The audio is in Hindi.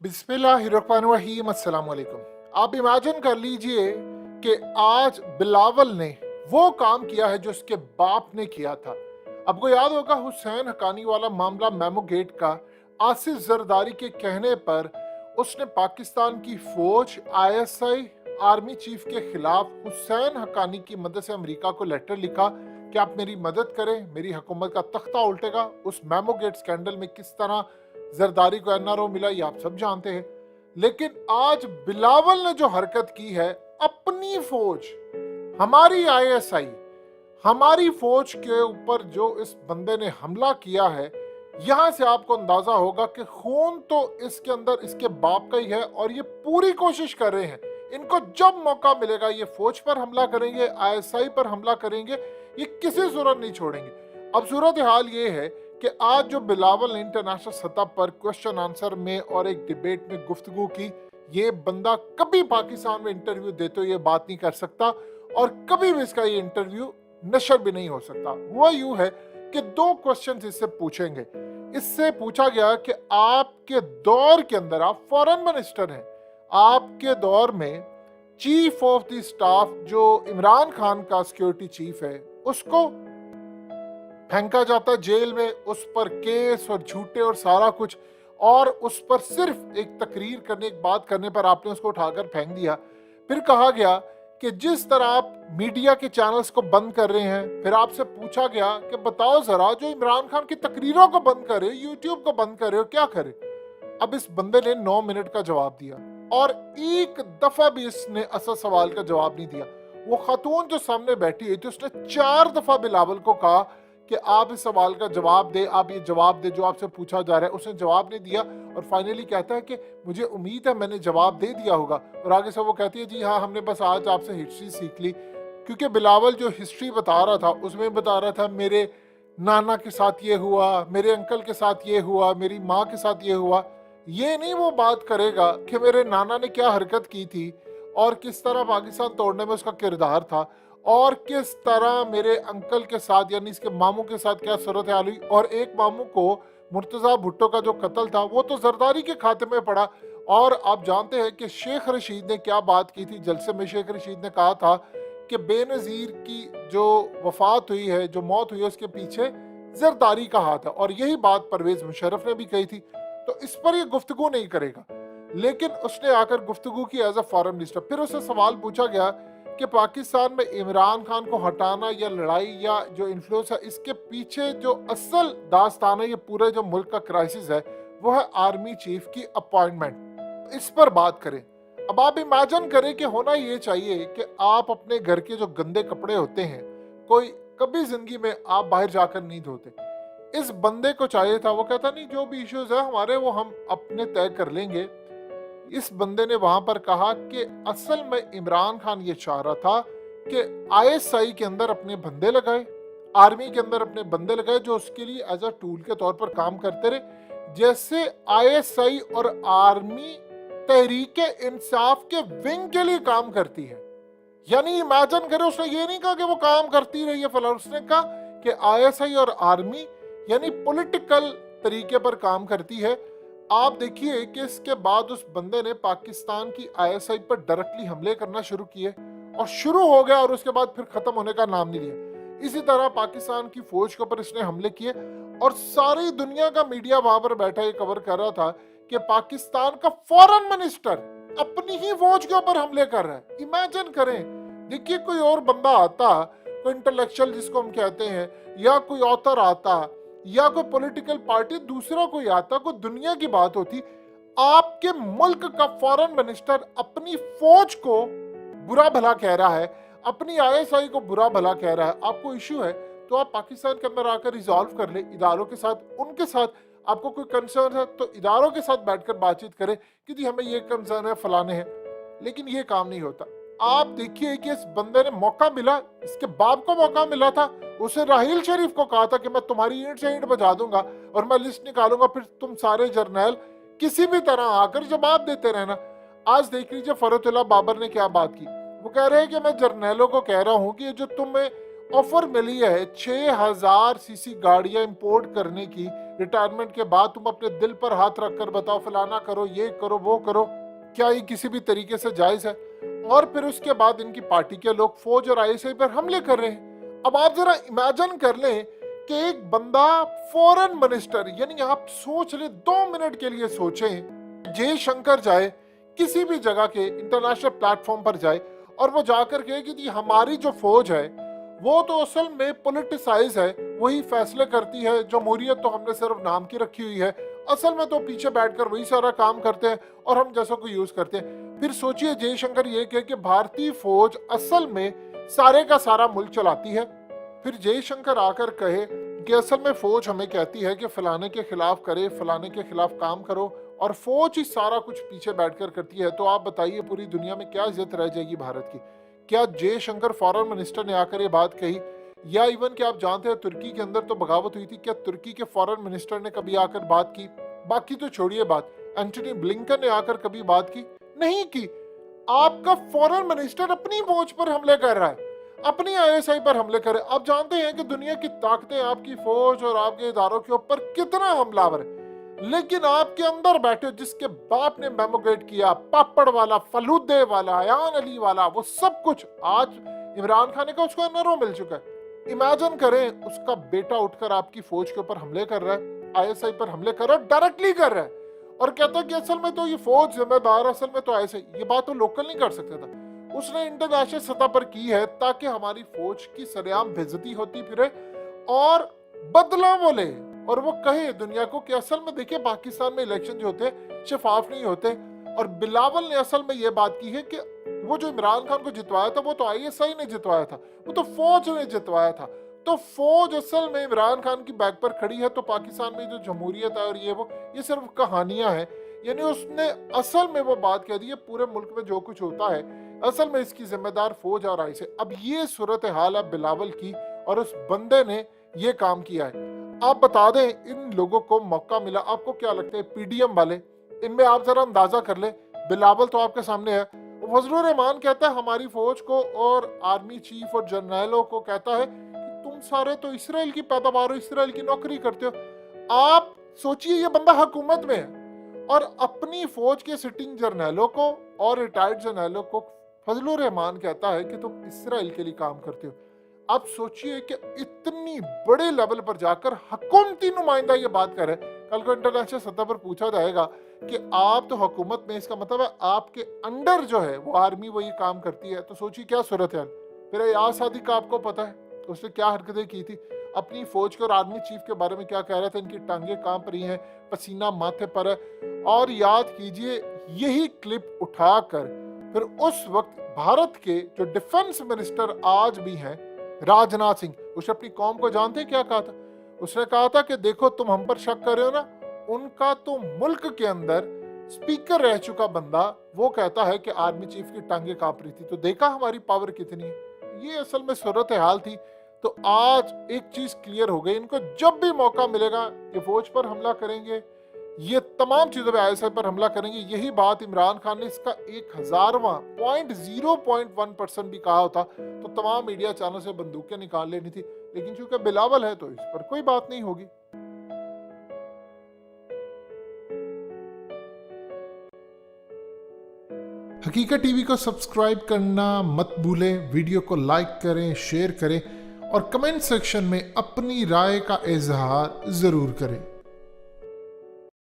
बिस्मिल्लाहिर्रहमानिर्रहीम अस्सलाम वालेकुम। आप इमेजिन कर लीजिए कि आज बिलावल ने वो काम किया है जो उसके बाप ने किया था। आपको याद होगा हुसैन हकानी वाला मामला मेमो गेट का। आसिफ जरदारी के कहने पर उसने पाकिस्तान की फौज आईएसआई आर्मी चीफ के खिलाफ हुसैन हकानी की मदद से अमेरिका को लेटर लिखा कि आप मेरी मदद करें, मेरी हुकूमत का तख्ता उल्टेगा। उस मेमो गेट स्कैंडल में किस तरह जरदारी को एनआरओ मिला ये आप सब जानते हैं। लेकिन आज बिलावल ने जो हरकत की है, अपनी फौज, हमारी आईएसआई, हमारी फौज के ऊपर जो इस बंदे ने हमला किया है, यहां से आपको अंदाजा होगा कि खून तो इसके अंदर इसके बाप का ही है। और ये पूरी कोशिश कर रहे हैं, इनको जब मौका मिलेगा ये फौज पर हमला करेंगे, आईएसआई पर हमला करेंगे, ये किसी सूरत नहीं छोड़ेंगे। अब सूरत हाल ये है कि आज जो बिलावल ने इंटरनेशनल सतह पर क्वेश्चन आंसर में और एक डिबेट में गुफ्तगू की, ये बंदा कभी पाकिस्तान में इंटरव्यू देते हुए ये बात नहीं कर सकता और कभी भी इसका ये इंटरव्यू नशर भी नहीं हो सकता। हुआ यूं है कि दो क्वेश्चन इससे पूछेंगे। इससे पूछा गया कि आपके दौर के अंदर, आप फॉरेन मिनिस्टर हैं, आपके दौर में चीफ ऑफ द स्टाफ जो इमरान खान का सिक्योरिटी चीफ है, उसको फेंका जाता जेल में, उस पर केस और झूठे और सारा कुछ, और उस पर सिर्फ एक तकरीर करने, एक बात करने पर आपने उसको उठाकर फेंक दिया। फिर कहा गया कि जिस तरह आप मीडिया के चैनल्स को बंद कर रहे हैं, फिर आपसे पूछा गया कि बताओ जरा, जो इमरान खान की तकरीरों को बंद करे, यूट्यूब को बंद करे, हो क्या करे। अब इस बंदे ने 9 मिनट का जवाब दिया और एक दफा भी इसने असल सवाल का जवाब नहीं दिया। वो खातून जो सामने बैठी हुई थी, उसने 4 दफा बिलावल को कहा कि आप इस सवाल का जवाब दे, आप ये जवाब दे जो आपसे पूछा जा रहा है। उसने जवाब नहीं दिया और फाइनली कहता है कि मुझे उम्मीद है मैंने जवाब दे दिया होगा। और आगे से वो कहती है जी हाँ, हमने बस आज आपसे हिस्ट्री सीख ली। क्योंकि बिलावल जो हिस्ट्री बता रहा था उसमें बता रहा था मेरे नाना के साथ ये हुआ, मेरे अंकल के साथ ये हुआ, मेरी माँ के साथ ये हुआ। ये नहीं वो बात करेगा कि मेरे नाना ने क्या हरकत की थी और किस तरह पाकिस्तान तोड़ने में उसका किरदार था और किस तरह मेरे अंकल के साथ यानी इसके मामू के साथ क्या सूरत हाल हुई। और एक मामू को मुर्तजा भुट्टो का जो कत्ल था वो तो जरदारी के खाते में पड़ा। और आप जानते हैं कि शेख रशीद ने क्या बात की थी जलसे में। शेख रशीद ने कहा था कि बेनज़ीर की जो वफात हुई है, जो मौत हुई है, उसके पीछे जरदारी का हाथ है। और यही बात परवेज मुशर्रफ ने भी कही थी। तो इस पर ये गुफ्तगू नहीं करेगा, लेकिन उसने आकर गुफ्तगू की एज अ फॉरेन मिनिस्टर। फिर उससे सवाल पूछा गया कि पाकिस्तान में इमरान खान को हटाना या लड़ाई या जो इन्फ्लुएंस है, इसके पीछे जो असल दास्तान है, ये पूरे जो मुल्क का क्राइसिस है, वो है आर्मी चीफ की अपॉइंटमेंट। इस पर बात करें। अब आप इमेजिन करें कि होना ये चाहिए कि आप अपने घर के जो गंदे कपड़े होते हैं, कोई कभी जिंदगी में आप बाहर जाकर नहीं धोते। इस बंदे को चाहिए था, वो कहता नहीं जो भी इश्यूज है हमारे वो हम अपने तय कर लेंगे। इस बंदे ने वहां पर कहा कि असल में इमरान खान ये चाह रहा था कि आईएसआई के अंदर अपने बंदे लगाए, आर्मी के अंदर अपने बंदे लगाए जो उसके लिए एज अ टूल के तौर पर काम करते रहे। जैसे आईएसआई और आर्मी तहरीके इंसाफ के विंग के लिए काम करती है। यानी इमेजिन करें, उसने ये नहीं कहा कि वो काम करती रही है फलां, उसने कहा कि आईएसआई और आर्मी यानी पॉलिटिकल तरीके पर काम करती है। आप देखिए कि इसके बाद उस बंदे ने पाकिस्तान की आईएसआई पर डायरेक्टली हमले करना शुरू किए और शुरू हो गया और उसके बाद फिर खत्म होने का नाम नहीं लिया। इसी तरह पाकिस्तान की फौज के ऊपर इसने हमले किए और सारी दुनिया का मीडिया वहां पर बैठा ये कवर कर रहा था कि पाकिस्तान का फॉरेन मिनिस्टर अपनी ही फौज के ऊपर हमले कर रहा है। इमेजिन करें। देखिए कोई और बंदा आता, कोई इंटेलेक्चुअल जिसको हम कहते हैं, या कोई ऑथर आता, या कोई पॉलिटिकल पार्टी दूसरा कोई आता, कोई दुनिया की बात होती, आपके मुल्क का फॉरेन मिनिस्टर अपनी फौज को बुरा भला कह रहा है, अपनी आईएसआई को बुरा भला कह रहा है। आपको इश्यू है तो आप पाकिस्तान के अंदर आकर रिजॉल्व कर ले इदारों के साथ, उनके साथ। आपको कोई कंसर्न है तो इदारों के साथ बैठकर बातचीत करें कि जी हमें ये कंसर्न है, फलाने हैं। लेकिन ये काम नहीं होता। आप देखिए कि इस बंदे ने मौका मिला, इसके बाप को मौका मिला था, उसे राहील शरीफ को कहा था कि मैं तुम्हारी ईंट से ईंट बजा दूंगा और मैं लिस्ट निकालूंगा, फिर तुम सारे जर्नैल किसी भी तरह आकर जवाब देते रहना। आज देख लीजिए फरतुल्लाह बाबर ने क्या बात की। वो कह रहे हैं कि मैं जर्नैलों को कह रहा हूं कि जो तुम्हें ऑफर मिली है 6000 सीसी गाड़ियां इंपोर्ट करने की, रिटायरमेंट के बाद तुम अपने दिल पर हाथ रखकर बताओ फलाना करो, ये करो, वो करो, क्या ये किसी भी तरीके से जायज है? और फिर उसके बाद इनकी पार्टी के लोग फौज और आईएसआई पर हमले कर रहे हैं। अब आप जरा इमेजिन कर लें कि एक बंदा फॉरेन मिनिस्टर, यानी आप सोच ले, 2 मिनट के लिए सोचें, जयशंकर जाए किसी भी जगह के इंटरनेशनल प्लेटफॉर्म पर जाए और वो जाकर कहे कि जी हमारी जो फौज है वो तो असल में पॉलिटिसाइज है, वही फैसले करती है, जमहूरियत तो हमने सिर्फ नाम की रखी हुई है, असल में तो पीछे बैठकर वही सारा काम करते हैं और हम जैसा को यूज करते हैं। फिर सोचिए जयशंकर ये कहे कि भारतीय फौज असल में सारे का सारा मुल्क चलाती है। फिर जयशंकर आकर कहे कि असल में फौज हमें कहती है कि फलाने के खिलाफ करे, फलाने के खिलाफ काम करो, और फौज ही सारा कुछ पीछे बैठकर करती है, तो आप बताइए पूरी दुनिया में क्या इज्जत रह जाएगी भारत की? क्या जयशंकर फॉरेन मिनिस्टर ने आकर ये बात कही? या इवन कि आप जानते हैं तुर्की के अंदर तो बगावत हुई थी, क्या तुर्की के फॉरेन मिनिस्टर ने कभी आकर बात की? बाकी तो छोड़िए बात, एंटनी ब्लिंकन ने आकर कभी बात की? नहीं की। आपका फॉरेन मिनिस्टर अपनी फौज पर हमले कर रहा है, अपनी आईएसआई पर हमले कर रहे हैं। आप जानते हैं कि दुनिया की ताकतें आपकी फौज और आपके इदारों के ऊपर कितना हमलावर है, लेकिन आपके अंदर बैठे जिसके बाप ने मेमोगेट किया, पापड़ वाला, फलूदे वाला, अयान अली वाला, वो सब कुछ आज इमरान खान का उसको एनआरओ मिल चुका है। इमेजिन करें उसका बेटा उठकर आपकी फौज के ऊपर हमले कर रहा है, आईएसआई पर हमले कर रहा है, डायरेक्टली कर रहा है, और कहता है कि असल में तो ये फौज जिम्मेदार, असल में तो आईएसआई। ये बात तो लोकल नहीं कर सकता था, उसने इंटरनेशनल सतह पर की है ताकि हमारी फौज की सरेआम बेइज्जती होती फिरे और बदला वो ले, और वो कहे दुनिया को कि असल में देखिए पाकिस्तान में इलेक्शन जो होते हैं शफाफ नहीं होते। और बिलावल ने असल में ये बात की है कि वो जो इमरान खान को जितवाया था वो तो आईएसआई ने जितवाया था, वो तो फौज ने जितवाया था। तो फौज असल में इमरान खान की बैक पर खड़ी है, तो पाकिस्तान में जो जमहूरियत है और ये सिर्फ कहानियां हैं। यानी उसने असल में वो बात कह दी है, पूरे मुल्क में जो कुछ होता है असल में इसकी जिम्मेदार फौज और आईएसआई। अब ये सूरत हाल है बिलावल की, और उस बंदे ने ये काम किया है। आप बता दें इन लोगों को मौका मिला, आपको क्या लगता है पीडीएम वाले, इनमें आप जरा अंदाजा कर ले, बिलावल तो आपके सामने है, फजलुर रहमान कहता है हमारी फौज को और आर्मी चीफ और जनरलों को कहता है कि तुम सारे तो इसराइल की पैदावार हो, इसराइल की नौकरी करते हो। आप सोचिए ये बंदा हुकूमत में है और अपनी फौज के सिटिंग जर्नलों को और रिटायर्ड जर्नलों को फजलुर रहमान कहता है कि तुम इसराइल के लिए काम करते हो। आप सोचिए कि इतनी बड़े लेवल पर जाकर हुकूमती नुमाइंदा ये बात करे। कल को इंटरनेशनल सतह पर पूछा जाएगा कि आप तो हुकूमत में, इसका मतलब है आपके अंडर जो है वो आर्मी वो ये काम करती है, तो सोचिए क्या सूरत है। फिर अयाज सादी का आपको पता है उसने क्या हरकतें की थी, अपनी फौज के और आर्मी चीफ के बारे में क्या कह रहा था, इनकी टांगे कांप रही हैं, पसीना माथे पर है। और याद कीजिए यही क्लिप उठाकर फिर उस वक्त भारत के जो डिफेंस मिनिस्टर आज भी हैं राजनाथ सिंह, उसने अपनी कौम को जानते क्या कहा था? उसने कहा था कि देखो तुम हम पर शक कर रहे हो ना, उनका तो मुल्क के अंदर स्पीकर रह चुका बंदा वो कहता है कि आर्मी चीफ की टांगे कांप रही थी, तो देखा हमारी पावर कितनी है। ये असल में सूरत हाल थी। तो आज एक चीज क्लियर हो गई, इनको जब भी मौका मिलेगा ये फौज पर हमला करेंगे, ये तमाम चीजों पे आईएसआई पर हमला करेंगे। यही बात इमरान खान ने इसका 1000वां 0.1% भी कहा होता तो तमाम मीडिया चैनल से बंदूकें निकाल लेनी थी, लेकिन चूंकि बिलावल है तो इस पर कोई बात नहीं होगी। हकीकत टीवी को सब्सक्राइब करना मत भूलें, वीडियो को लाइक करें, शेयर करें और कमेंट सेक्शन में अपनी राय का इजहार जरूर करें।